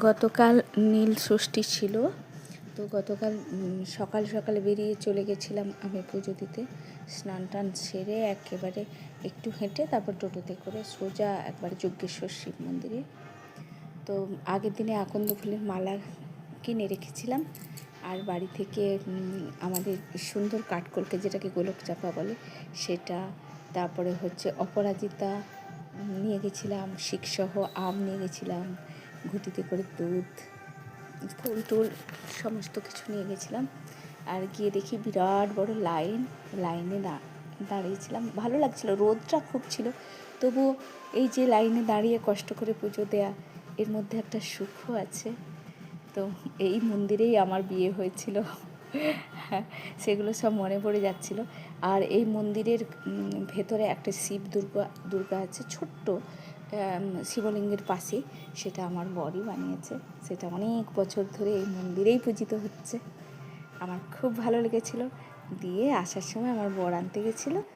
গতকাল নীল ষষ্ঠী ছিল, তো গতকাল সকাল সকালে বেরিয়ে চলে গেছিলাম আমি পুজো দিতে। স্নান টান সেরে একেবারে একটু হেঁটে তারপর টোটোতে করে সোজা একবারে যজ্ঞেশ্বর শিব মন্দিরে। তো আগের দিনে আকন্দ ফুলের মালা কিনে রেখেছিলাম, আর বাড়ি থেকে আমাদের সুন্দর কাঠকলকে যেটাকে গোলক চাপা বলে সেটা, তারপরে হচ্ছে অপরাজিতা নিয়ে গেছিলাম, শিকসহ আম নিয়ে গেছিলাম, ঘুটিতে করে দুধ, ফুল টুল সমস্ত কিছু নিয়ে গেছিলাম। আর গিয়ে দেখি বিরাট বড় লাইনে দাঁড়িয়েছিলাম। ভালো লাগছিল, রোদটা খুব ছিল, তবুও এই যে লাইনে দাঁড়িয়ে কষ্ট করে পুজো দেয়া, এর মধ্যে একটা সুখও আছে। তো এই মন্দিরেই আমার বিয়ে হয়েছিল, সেগুলো সব মনে পড়ে যাচ্ছিল। আর এই মন্দিরের ভেতরে একটা শিব দুর্গা আছে, ছোট্ট শিবলিঙ্গের পাশে, সেটা আমার বরই বানিয়েছে। সেটা অনেক বছর ধরে এই মন্দিরেই পূজিত হচ্ছে। আমার খুব ভালো লেগেছিল। দিয়ে আসার সময় আমার বর আনতে গেছিলো।